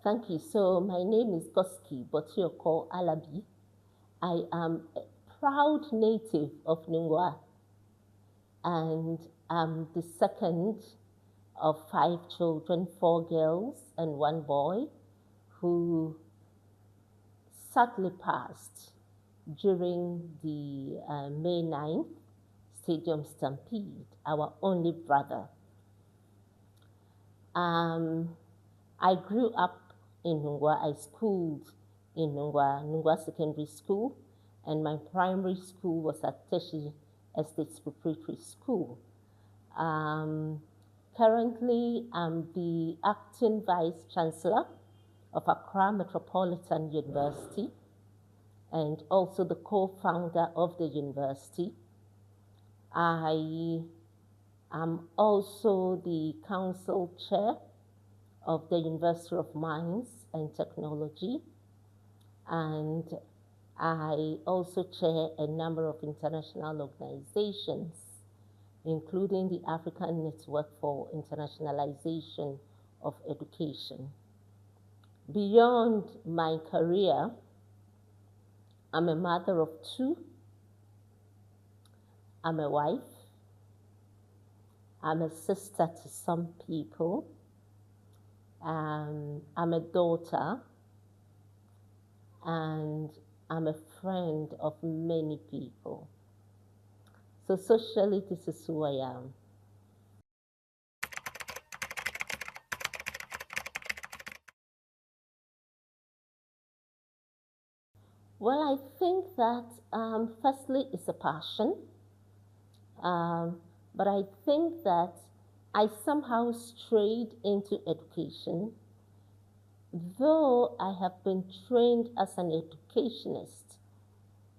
Thank you. So my name is Goski Botioko Alabi. I am a proud native of Nungwa, and I'm the second of 5 children, 4 girls and 1 boy, who sadly passed during the May 9th Stadium Stampede, our only brother. I grew up in Nungwa. I schooled in Nungwa Secondary School, and my primary school was at Teshi Estates Preparatory School. Currently, I'm the acting Vice Chancellor of Accra Metropolitan University and also the co-founder of the university. I am also the council chair of the University of Mines and Technology, and I also chair a number of international organizations, including the African Network for Internationalization of Education. Beyond my career, I'm a mother of 2. I'm a wife. I'm a sister to some people. I'm a daughter, and I'm a friend of many people. So socially, this is who I am. Well, I think that firstly, it's a passion, but I think that I somehow strayed into education, though I have been trained as an educationist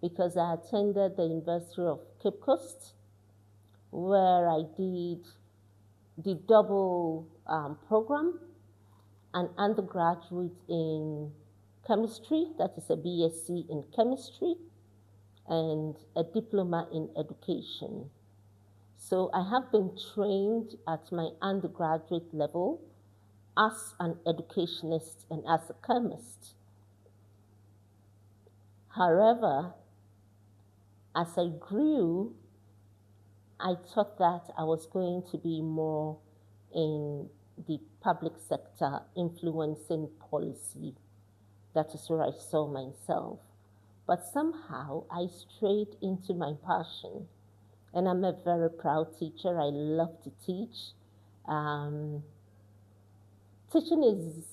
because I attended the University of Cape Coast, where I did the double program, an undergraduate in chemistry, that is a BSc in chemistry, and a diploma in education. So I have been trained at my undergraduate level as an educationist and as a chemist. However, as I grew, I thought that I was going to be more in the public sector, influencing policy. That is where I saw myself. But somehow I strayed into my passion. And I'm a very proud teacher. I love to teach. Teaching is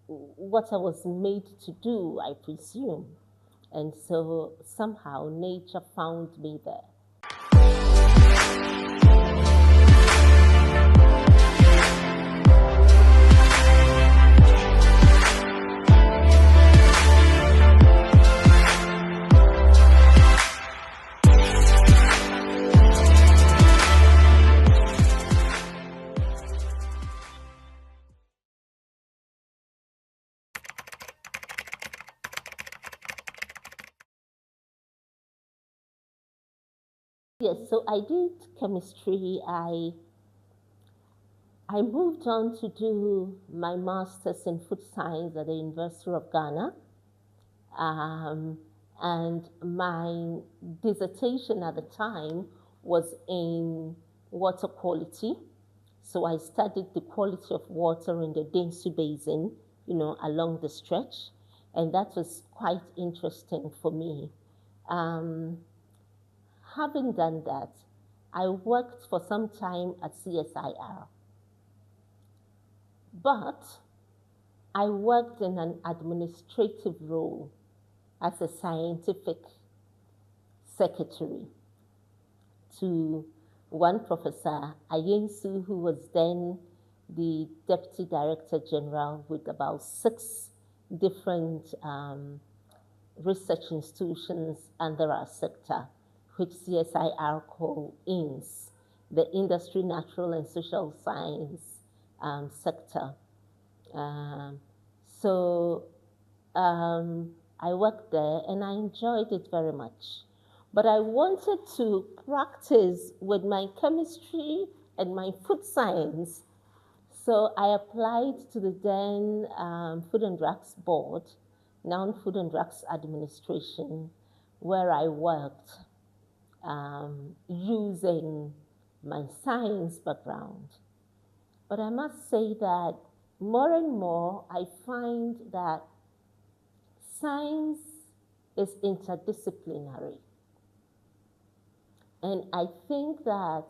what I was made to do, I presume. And so somehow nature found me there. Yes, so I did chemistry. I moved on to do my master's in food science at the University of Ghana. And my dissertation at the time was in water quality. So I studied the quality of water in the Densu Basin, along the stretch. And that was quite interesting for me. Having done that, I worked for some time at CSIR. But I worked in an administrative role as a scientific secretary to one Professor Ayensu, who was then the Deputy Director General with about 6 different research institutions under our sector, which CSIR called INS, the Industry, Natural and Social Science sector. So I worked there and I enjoyed it very much. But I wanted to practice with my chemistry and my food science So I applied to the then Food and Drugs Board, now Food and Drugs Administration, where I worked using my science background. But I must say that more and more I find that science is interdisciplinary. And I think that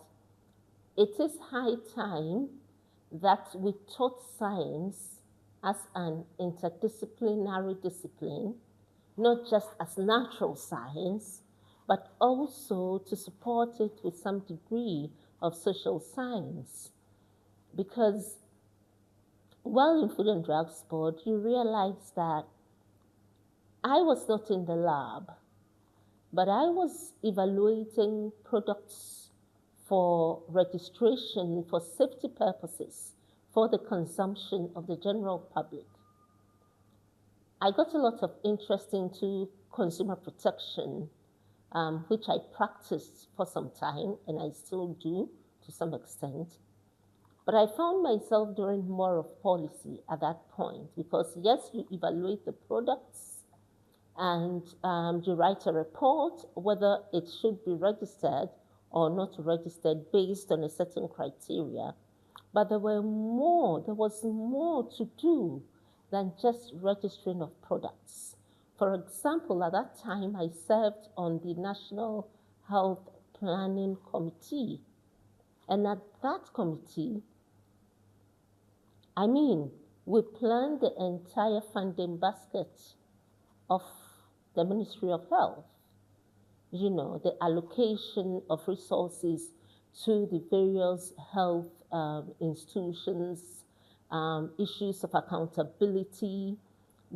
it is high time that we taught science as an interdisciplinary discipline, not just as natural science, but also to support it with some degree of social science. Because while in Food and Drugs Board, you realize that I was not in the lab, but I was evaluating products for registration for safety purposes for the consumption of the general public. I got a lot of interest into consumer protection, which I practiced for some time, and I still do to some extent. But I found myself doing more of policy at that point because, yes, you evaluate the products and you write a report whether it should be registered or not registered based on a certain criteria. But there was more to do than just registering of products. For example, at that time, I served on the National Health Planning Committee. And at that committee, we planned the entire funding basket of the Ministry of Health. You know, the allocation of resources to the various health institutions, issues of accountability.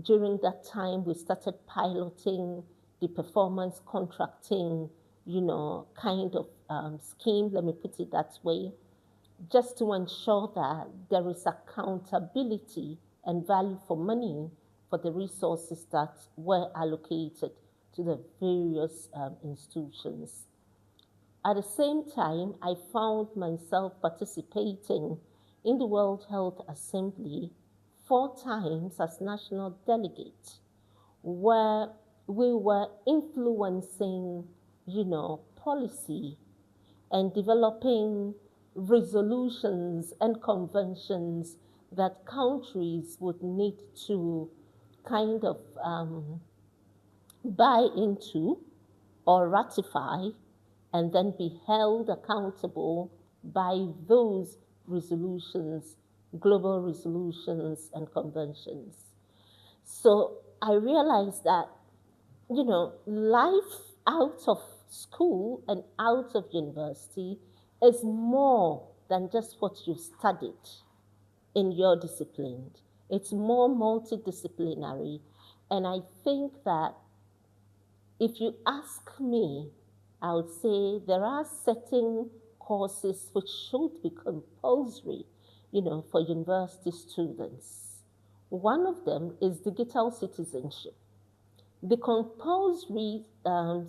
During that time, we started piloting the performance contracting, kind of scheme, let me put it that way, just to ensure that there is accountability and value for money for the resources that were allocated to the various institutions. At the same time, I found myself participating in the World Health Assembly 4 times as national delegate, where we were influencing, policy and developing resolutions and conventions that countries would need to kind of buy into or ratify and then be held accountable by those resolutions, global resolutions and conventions. So I realized that, life out of school and out of university is more than just what you studied in your discipline. It's more multidisciplinary. And I think that if you ask me, I would say there are certain courses which should be compulsory, for university students. One of them is digital citizenship. The compulsory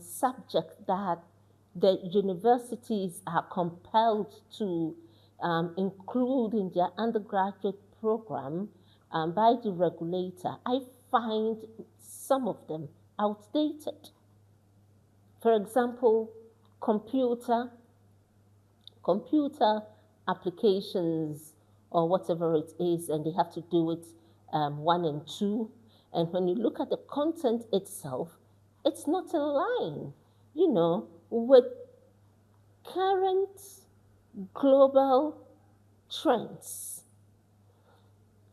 subject that the universities are compelled to include in their undergraduate program by the regulator, I find some of them outdated. For example, computer applications or whatever it is, and they have to do it 1 and 2. And when you look at the content itself, it's not in line, with current global trends.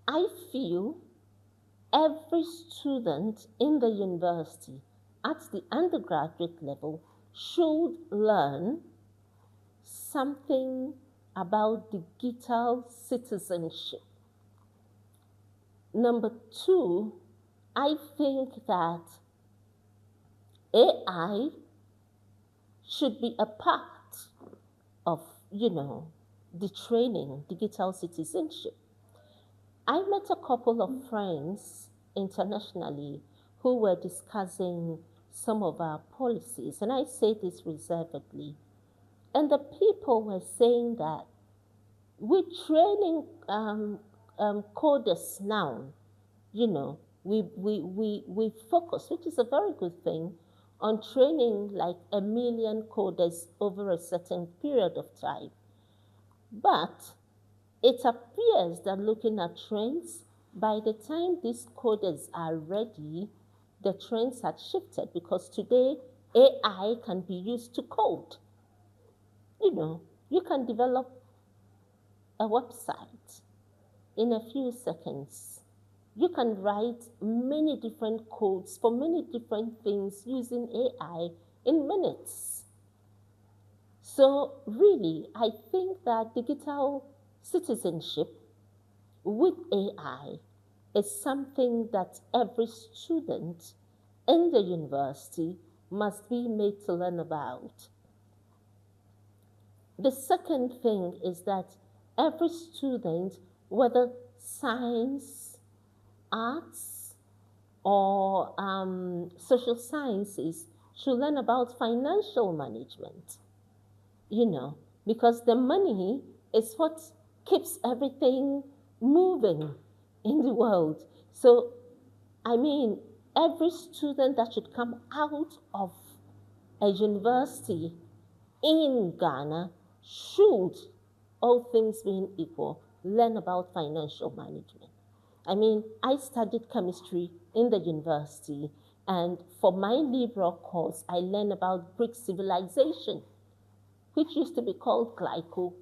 I feel every student in the university at the undergraduate level should learn something about digital citizenship. Number 2, I think that AI should be a part of, the training, digital citizenship. I met a couple of friends internationally who were discussing some of our policies, and I say this reservedly. And the people were saying that We're training coders now, we focus, which is a very good thing, on training like 1 million coders over a certain period of time. But it appears that looking at trends, by the time these coders are ready, the trends had shifted, because today AI can be used to code. You can develop a website in a few seconds. You can write many different codes for many different things using AI in minutes. So really, I think that digital citizenship with AI is something that every student in the university must be made to learn about. The second thing is that every student, whether science, arts, or social sciences, should learn about financial management, because the money is what keeps everything moving in the world. So, every student that should come out of a university in Ghana should, all things being equal, learn about financial management. I studied chemistry in the university, and for my liberal course, I learned about Greek civilization, which used to be called Glyco.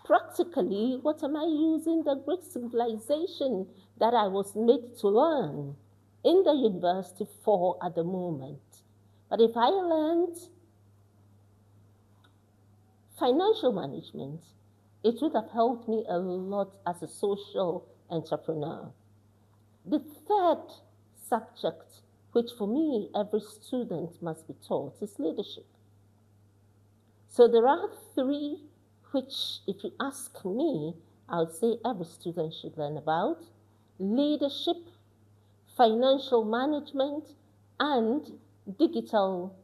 Practically, what am I using the Greek civilization that I was made to learn in the university for at the moment? But if I learned financial management, it would have helped me a lot as a social entrepreneur. The third subject, which for me every student must be taught, is leadership. So there are three which, if you ask me, I would say every student should learn about: leadership, financial management, and digital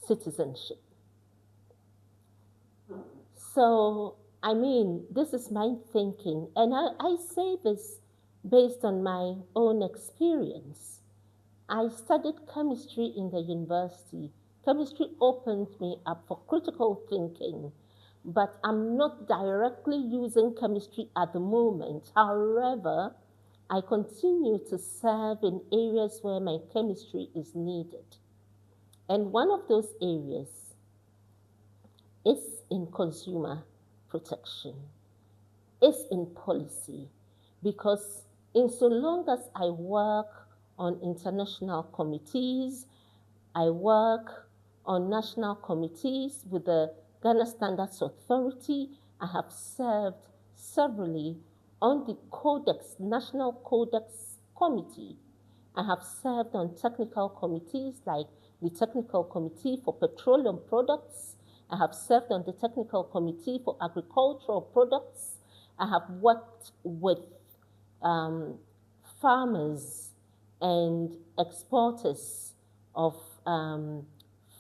citizenship. So, this is my thinking, and I say this based on my own experience. I studied chemistry in the university. Chemistry opened me up for critical thinking, but I'm not directly using chemistry at the moment. However, I continue to serve in areas where my chemistry is needed. And one of those areas is in consumer protection, is in policy, because in so long as I work on international committees, I work on national committees with the Ghana Standards Authority, I have served severally on the Codex, National Codex Committee. I have served on technical committees like the Technical Committee for Petroleum Products. I have served on the Technical Committee for Agricultural Products. I have worked with farmers and exporters of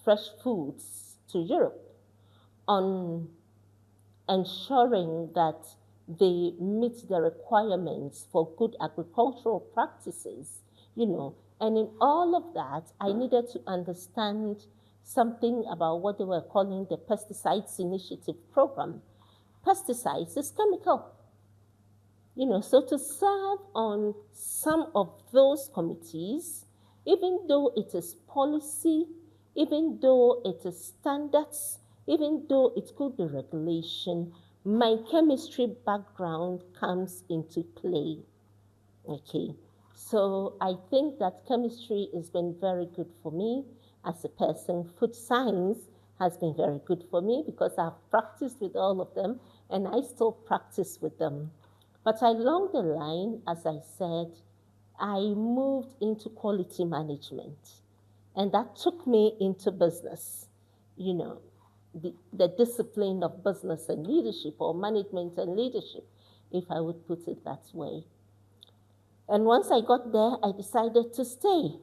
fresh foods to Europe on ensuring that they meet the requirements for good agricultural practices, And in all of that, I needed to understand something about what they were calling the Pesticides Initiative Program. Pesticides is chemical. So to serve on some of those committees, even though it is policy, even though it is standards, even though it could be regulation, my chemistry background comes into play. Okay, so I think that chemistry has been very good for me as a person. Food science has been very good for me because I've practiced with all of them and I still practice with them. But along the line, as I said, I moved into quality management, and that took me into business, the discipline of business and leadership, or management and leadership, if I would put it that way. And once I got there, I decided to stay.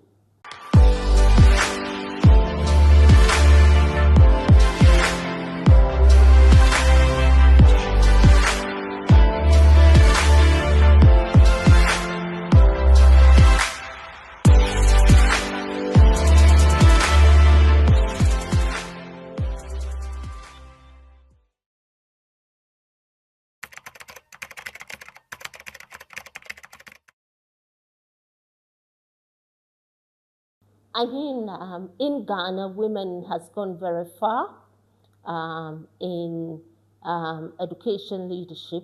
I mean, in Ghana, women has gone very far in education leadership.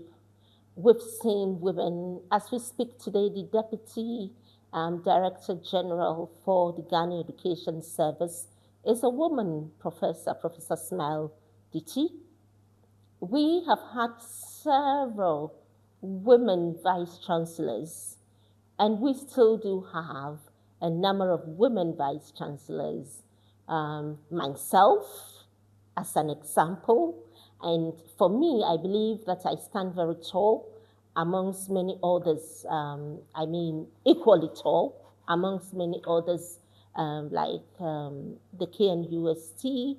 We've seen women, as we speak today, the Deputy Director General for the Ghana Education Service is a woman, Professor Smile Diti. We have had several women vice chancellors, and we still do have a number of women vice chancellors. Myself, as an example, and for me, I believe that I stand very tall amongst many others. Equally tall amongst many others, the KNUST,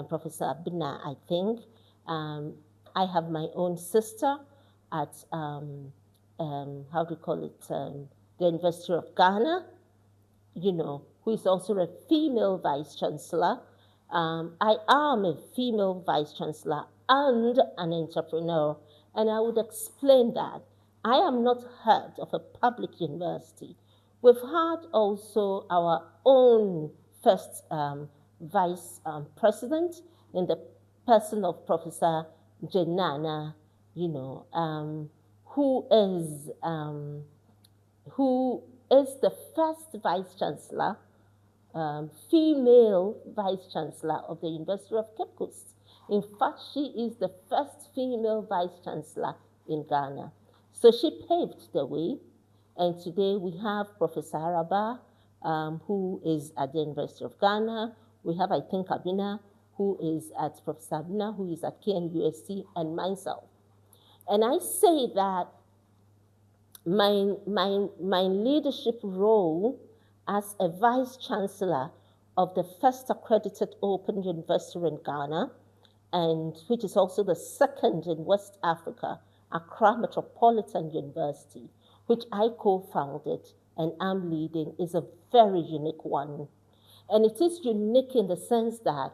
Professor Abina, I think. I have my own sister at, how do you call it, the University of Ghana, who is also a female vice chancellor. I am a female vice chancellor and an entrepreneur, and I would explain that. I am not head of a public university. We've had also our own first vice president in the person of Professor Jenana, who is the first vice chancellor, female vice chancellor of the University of Cape Coast. In fact, she is the first female vice chancellor in Ghana. So she paved the way, and today we have Professor Araba, who is at the University of Ghana. We have, I think, Abina, who is at Professor Abina, who is at KNUST, and myself. And I say that my leadership role as a vice chancellor of the first accredited open university in Ghana, and which is also the second in West Africa, Accra Metropolitan University, which I co-founded and am leading, is a very unique one. And it is unique in the sense that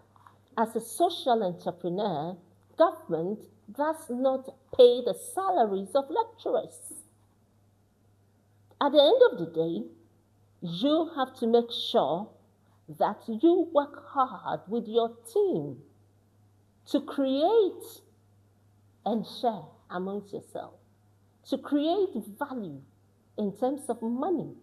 as a social entrepreneur, government does not pay the salaries of lecturers. At the end of the day, you have to make sure that you work hard with your team to create and share amongst yourself, to create value in terms of money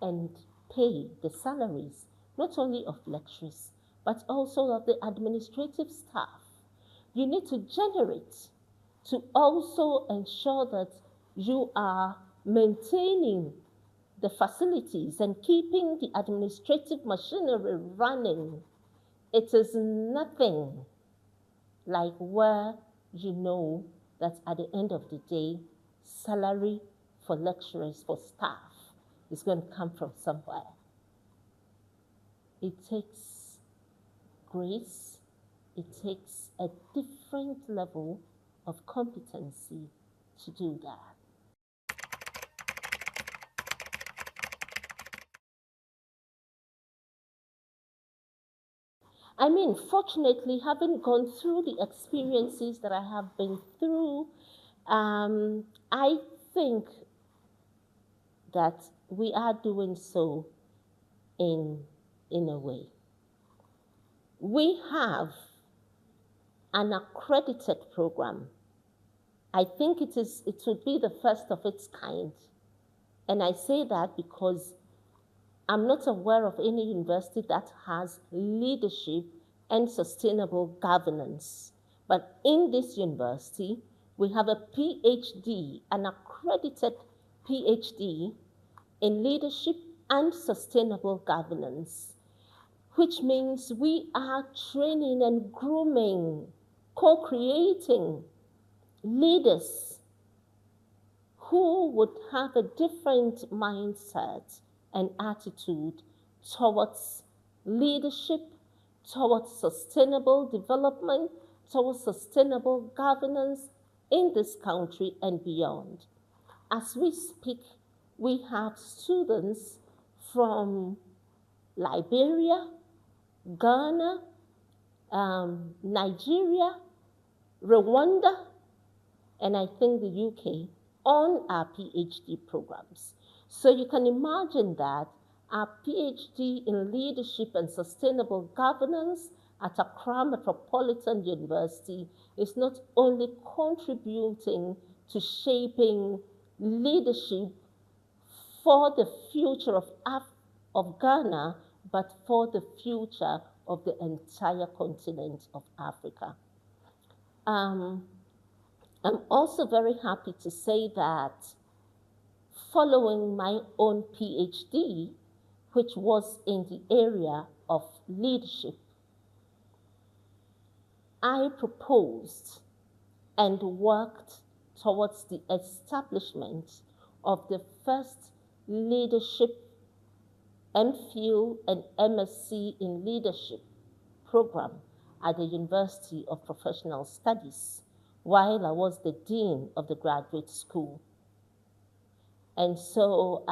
and pay the salaries, not only of lecturers, but also of the administrative staff. You need to generate to also ensure that you are maintaining the facilities and keeping the administrative machinery running. It is nothing like where you know that at the end of the day, salary for lecturers, for staff, is going to come from somewhere. It takes grace, it takes a different level of competency to do that. I mean, fortunately, having gone through the experiences that I have been through, I think that we are doing so in a way. We have an accredited program. I think it would be the first of its kind. And I say that because I'm not aware of any university that has leadership and sustainable governance. But in this university, we have a PhD, an accredited PhD in leadership and sustainable governance, which means we are training and grooming, co-creating leaders who would have a different mindset and attitude towards leadership, towards sustainable development, towards sustainable governance in this country and beyond. As we speak, we have students from Liberia, Ghana, Nigeria, Rwanda, and I think the UK on our PhD programs. So you can imagine that Our PhD in Leadership and Sustainable Governance at Accra Metropolitan University is not only contributing to shaping leadership for the future of Ghana, but for the future of the entire continent of Africa. I'm also very happy to say that following my own PhD, which was in the area of leadership, I proposed and worked towards the establishment of the first leadership MPhil and MSc in leadership program at the University of Professional Studies while I was the dean of the graduate school. And so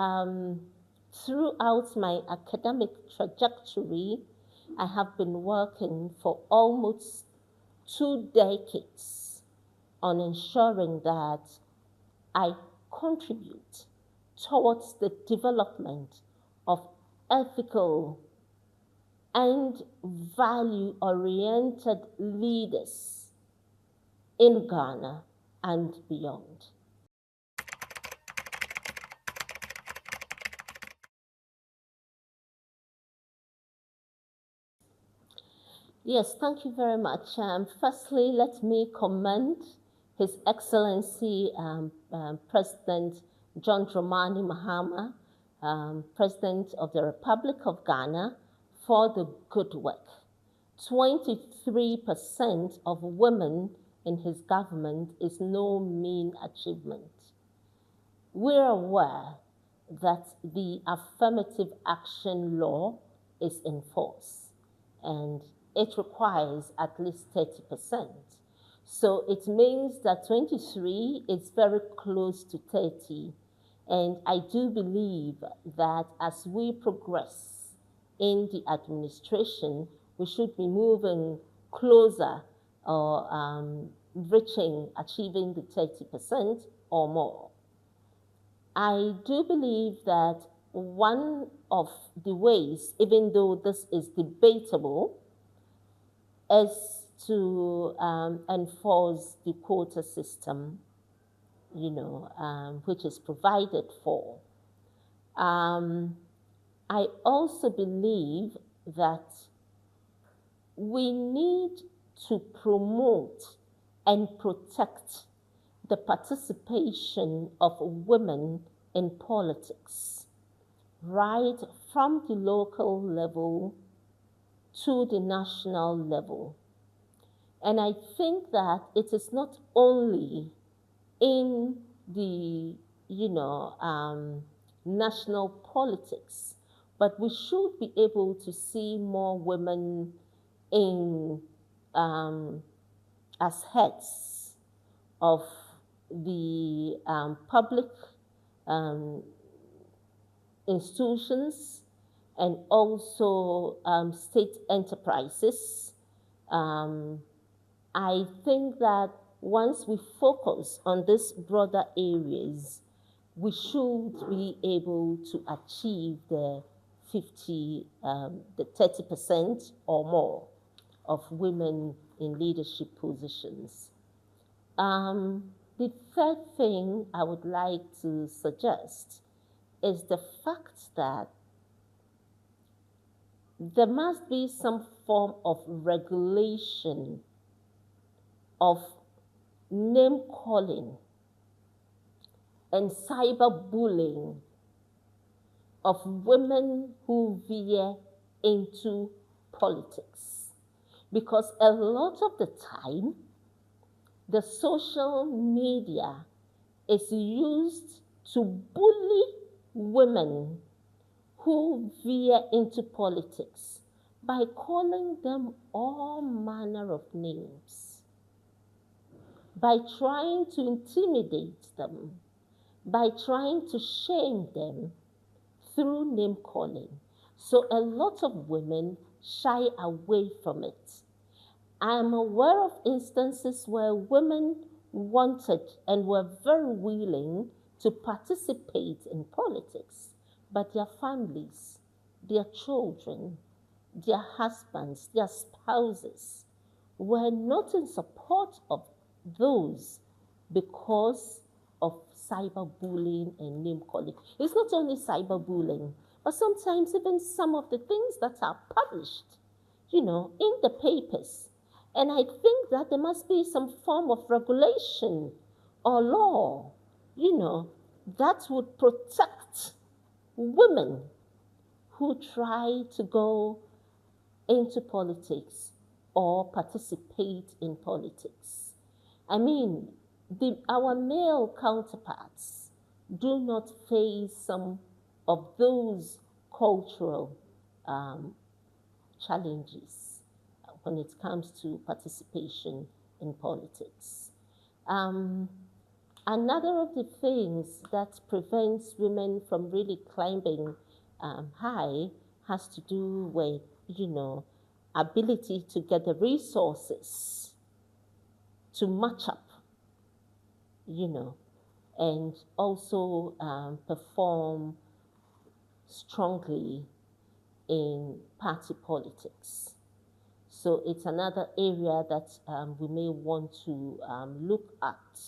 throughout my academic trajectory, I have been working for almost 2 decades on ensuring that I contribute towards the development of ethical and value-oriented leaders in Ghana and beyond. Yes, thank you very much. Firstly, let me commend His Excellency President John Dramani Mahama, President of the Republic of Ghana, for the good work. 23% of women in his government is no mean achievement. We're aware that the affirmative action law is in force, and it requires at least 30%. So it means that 23 is very close to 30. And I do believe that as we progress in the administration, we should be moving closer or achieving the 30% or more. I do believe that one of the ways, even though this is debatable, is to enforce the quota system, which is provided for. I also believe that we need to promote and protect the participation of women in politics, right from the local level to the national level. And I think that it is not only in the, national politics, but we should be able to see more women in as heads of the public institutions and also state enterprises. I think that once we focus on these broader areas, we should be able to achieve the 30% or more of women in leadership positions. The third thing I would like to suggest is the fact that there must be some form of regulation of name calling and cyberbullying of women who veer into politics. Because a lot of the time, the social media is used to bully women who veer into politics by calling them all manner of names, by trying to intimidate them, by trying to shame them through name calling. So a lot of women shy away from it. I am aware of instances where women wanted and were very willing to participate in politics, but their families their children, their husbands, their spouses were not in support of those because of cyberbullying and name calling. It's not only cyberbullying, but sometimes even some of the things that are published, in the papers. And I think that there must be some form of regulation or law, that would protect women who try to go into politics or participate in politics. I mean, our male counterparts do not face some of those cultural challenges when it comes to participation in politics. Another of the things that prevents women from really climbing high has to do with, ability to get the resources to match up, and also perform strongly in party politics. So it's another area that we may want to look at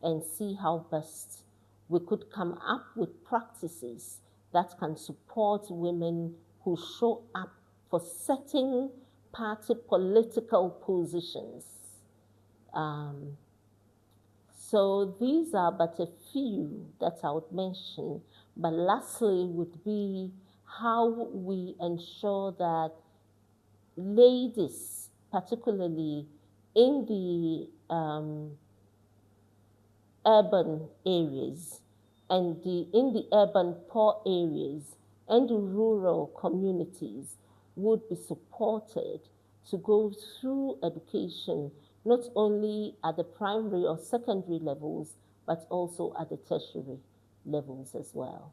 and see how best we could come up with practices that can support women who show up for certain party political positions. So these are but a few that I would mention, but lastly would be how we ensure that ladies, particularly in the urban areas and in the urban poor areas and the rural communities, would be supported to go through education, not only at the primary or secondary levels, but also at the tertiary levels as well.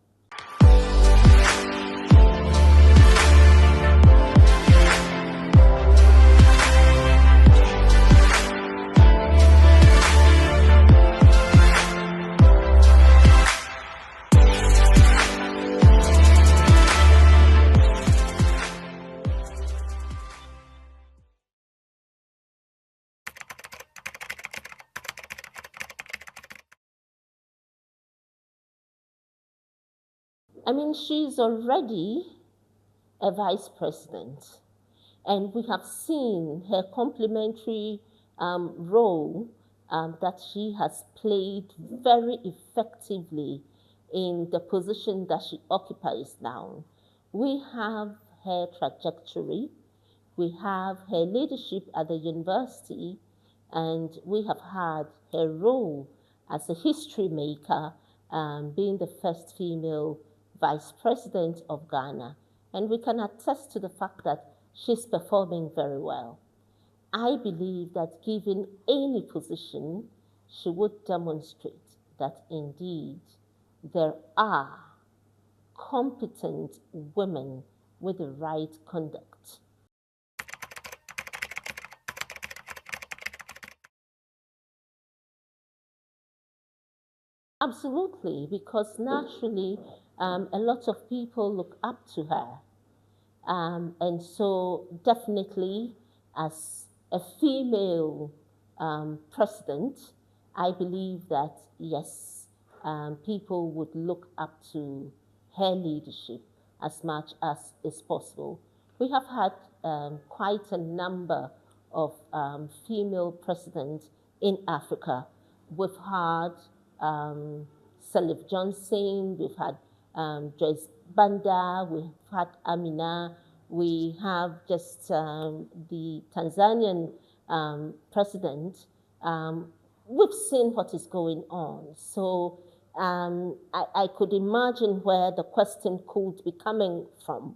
I mean, she's already a vice president, and we have seen her complementary role that she has played very effectively in the position that she occupies now. We have her trajectory, we have her leadership at the university, and we have had her role as a history maker, being the first female Vice President of Ghana. And we can attest to the fact that she's performing very well. I believe that given any position, she would demonstrate that indeed there are competent women with the right conduct. Absolutely, because naturally a lot of people look up to her. And so definitely as a female president, I believe that yes, people would look up to her leadership as much as is possible. We have had quite a number of female presidents in Africa. We've had Salif Johnson, we've had Joyce Banda, we've had Amina, we have just the Tanzanian president. We've seen what is going on. So I could imagine where the question could be coming from.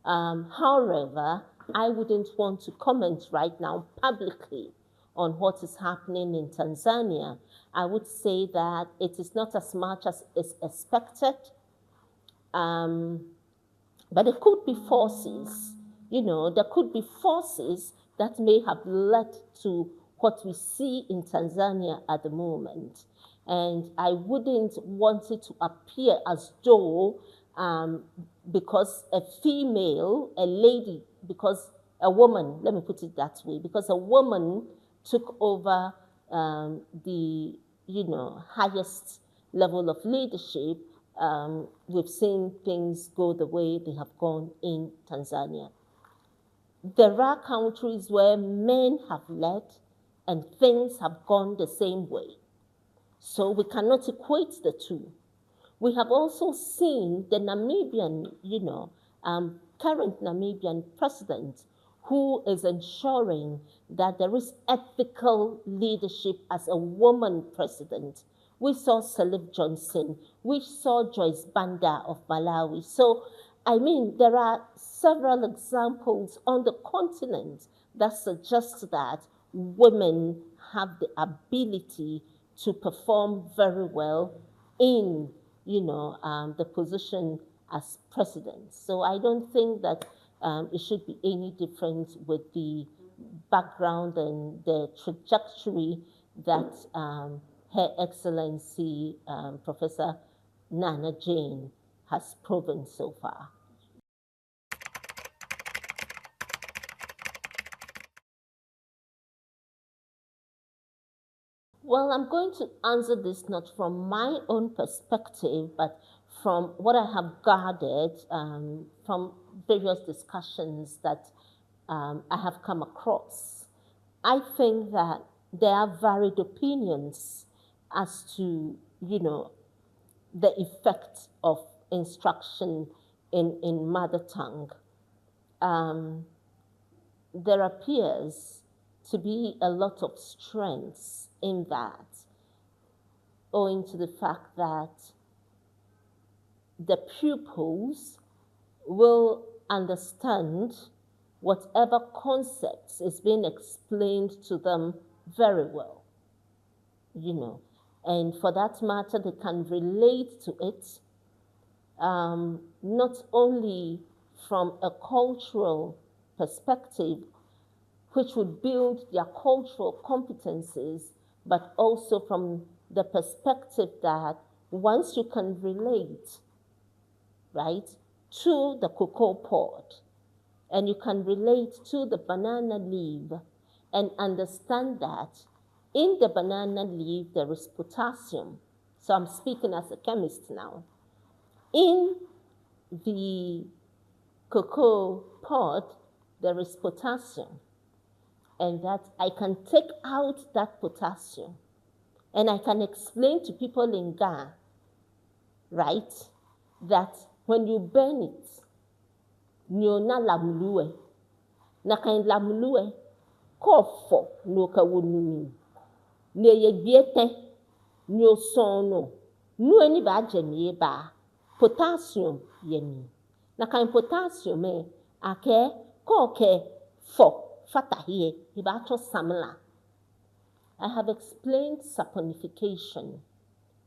However, I wouldn't want to comment right now publicly on what is happening in Tanzania. I would say that it is not as much as is expected, but there could be forces, there could be forces that may have led to what we see in Tanzania at the moment. And I wouldn't want it to appear as though because a female, a lady, because a woman, let me put it that way, because a woman took over the, highest level of leadership, we've seen things go the way they have gone in Tanzania. There are countries where men have led and things have gone the same way. So we cannot equate the two. We have also seen the Namibian, current Namibian president who is ensuring that there is ethical leadership as a woman president. We saw Salif Johnson. We saw Joyce Banda of Malawi. So, I mean, there are several examples on the continent that suggest that women have the ability to perform very well in, the position as president. So I don't think that it should be any different with the background and the trajectory that Her Excellency Professor Nana Jane has proven so far. Well, I'm going to answer this not from my own perspective, but from what I have gathered from various discussions that I have come across. I think that there are varied opinions as to, the effect of instruction in mother tongue. There appears to be a lot of strengths in that, owing to the fact that the pupils will understand whatever concepts is being explained to them very well, and for that matter, they can relate to it, not only from a cultural perspective, which would build their cultural competencies, but also from the perspective that once you can relate, right, to the cocoa pod, and you can relate to the banana leaf, and understand that in the banana leaf there is potassium. So I'm speaking as a chemist now. In the cocoa pod, there is potassium. And that I can take out that potassium and I can explain to people in Ghana, right, that when you burn it, nyona lamlue, na kan lamlue, kofo no ka wonumi, ne ye biete, nyo sono, no any ba jemie ba, potassium yemi, na kan potassium ake, koke, fo. I have explained saponification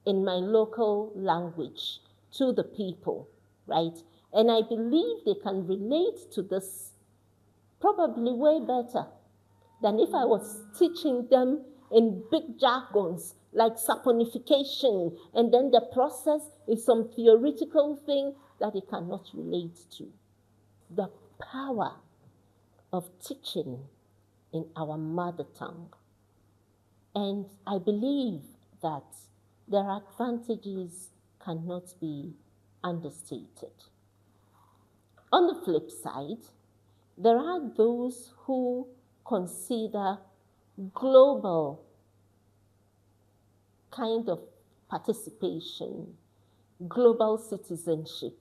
in my local language to the people, right? And I believe they can relate to this probably way better than if I was teaching them in big jargons like saponification, and then the process is some theoretical thing that they cannot relate to. The power of teaching in our mother tongue. And I believe that their advantages cannot be understated. On the flip side, there are those who consider global kind of participation, global citizenship,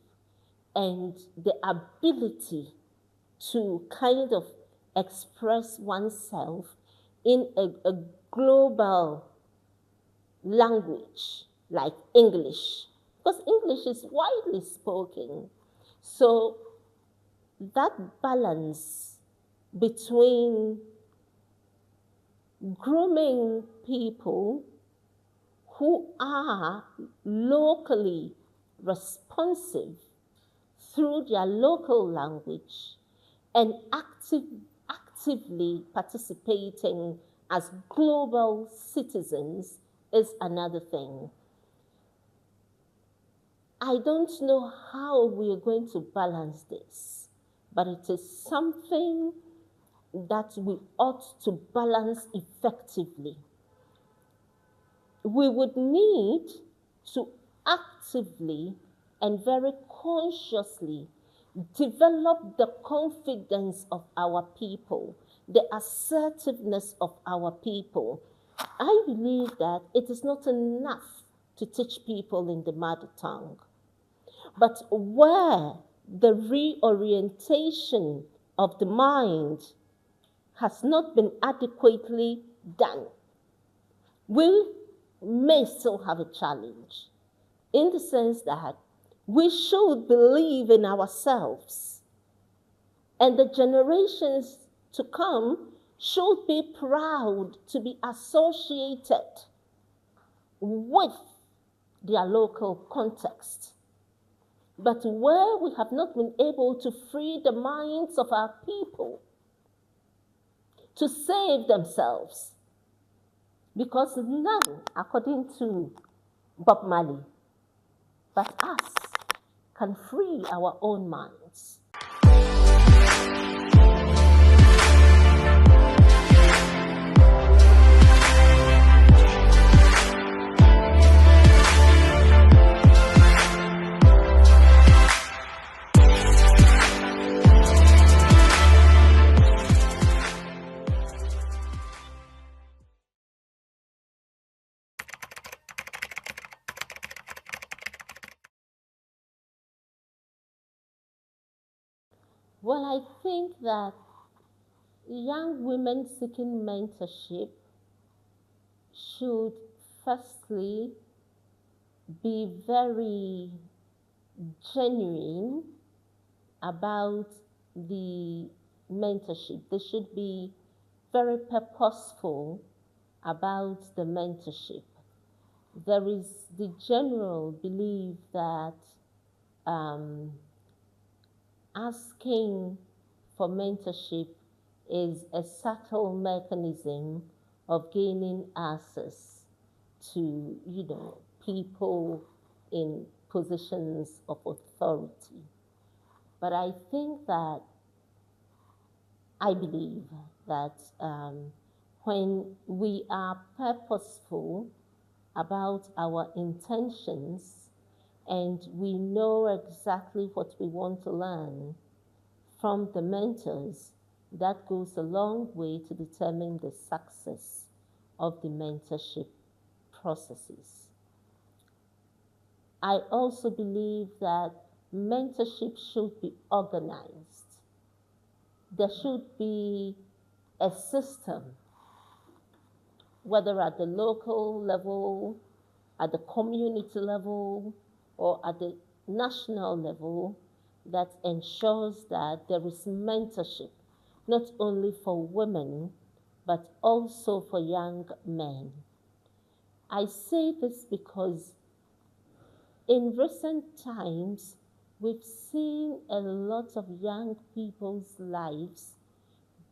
and the ability to kind of express oneself in a global language like English, because English is widely spoken. So that balance between grooming people who are locally responsive through their local language and actively participating as global citizens is another thing. I don't know how we are going to balance this, but it is something that we ought to balance effectively. We would need to actively and very consciously develop the confidence of our people, the assertiveness of our people. I believe that it is not enough to teach people in the mother tongue, but where the reorientation of the mind has not been adequately done, we may still have a challenge in the sense that we should believe in ourselves, and the generations to come should be proud to be associated with their local context. But where we have not been able to free the minds of our people to save themselves, because none, according to Bob Marley, but us can free our own minds. Well, I think that young women seeking mentorship should firstly be very genuine about the mentorship. They should be very purposeful about the mentorship. There is the general belief that um, asking for mentorship is a subtle mechanism of gaining access to, people in positions of authority. But I believe that when we are purposeful about our intentions and we know exactly what we want to learn from the mentors, that goes a long way to determine the success of the mentorship processes. I also believe that mentorship should be organized. There should be a system, whether at the local level, at the community level, or at the national level, that ensures that there is mentorship, not only for women, but also for young men. I say this because in recent times, we've seen a lot of young people's lives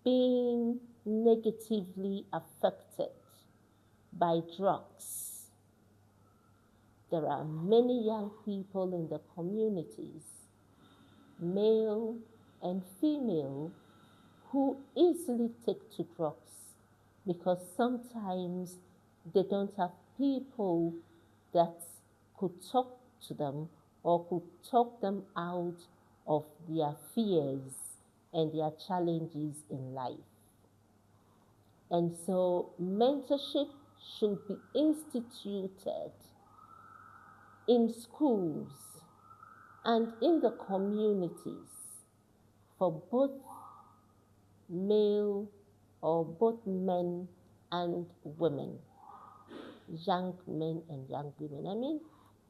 being negatively affected by drugs. There are many young people in the communities, male and female, who easily take to drugs because sometimes they don't have people that could talk to them or could talk them out of their fears and their challenges in life. And so mentorship should be instituted in schools and in the communities for both male or both men and women, young men and young women. I mean,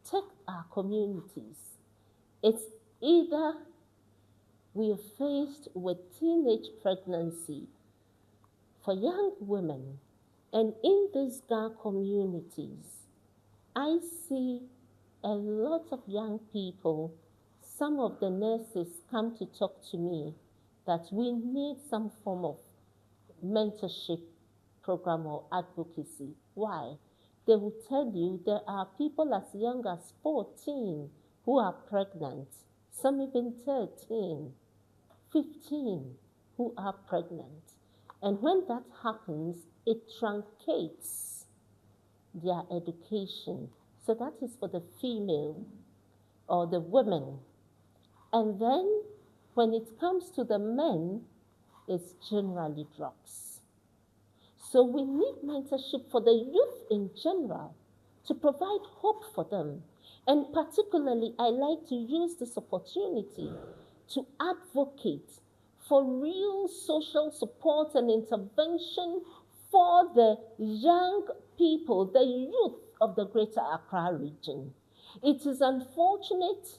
take our communities. It's either we are faced with teenage pregnancy for young women, and in these Ga communities, I see a lot of young people. Some of the nurses come to talk to me that we need some form of mentorship program or advocacy. Why? They will tell you there are people as young as 14 who are pregnant, some even 13, 15 who are pregnant. And when that happens, it truncates their education. So that is for the female or the women. And then when it comes to the men, it's generally drugs. So we need mentorship for the youth in general to provide hope for them. And particularly, I like to use this opportunity to advocate for real social support and intervention for the young people, the youth of the Greater Accra region. It is unfortunate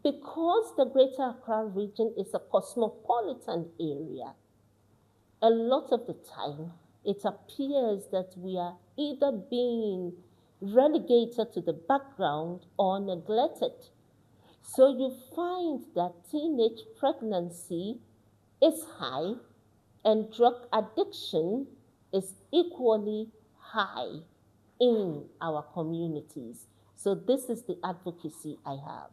because the Greater Accra region is a cosmopolitan area. A lot of the time, it appears that we are either being relegated to the background or neglected. So you find that teenage pregnancy is high and drug addiction is equally high in our communities. So this is the advocacy I have.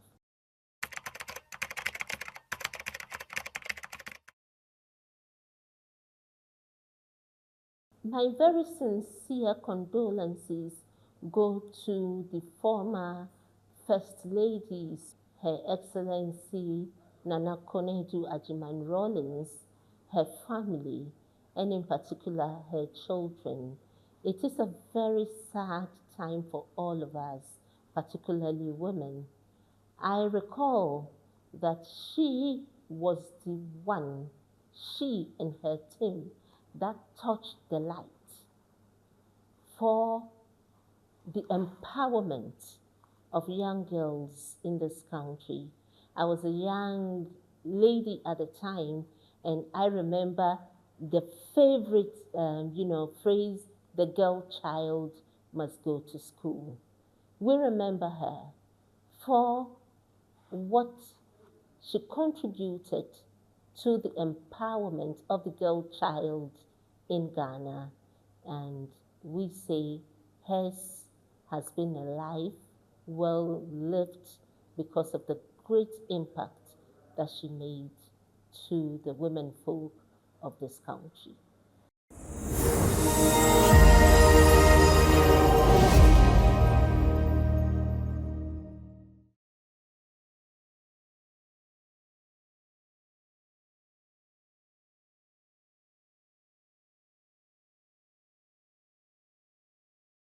My very sincere condolences go to the former First Ladies, Her Excellency Nana Konedu Ajiman Rawlings, her family, and in particular her children. It is a very sad time for all of us, particularly women. I recall that she was the one, she and her team, that touched the light for the empowerment of young girls in this country. I was a young lady at the time, and I remember the favorite, phrase, the girl child must go to school. We remember her for what she contributed to the empowerment of the girl child in Ghana. And we say hers has been a life well lived because of the great impact that she made to the women folk of this country.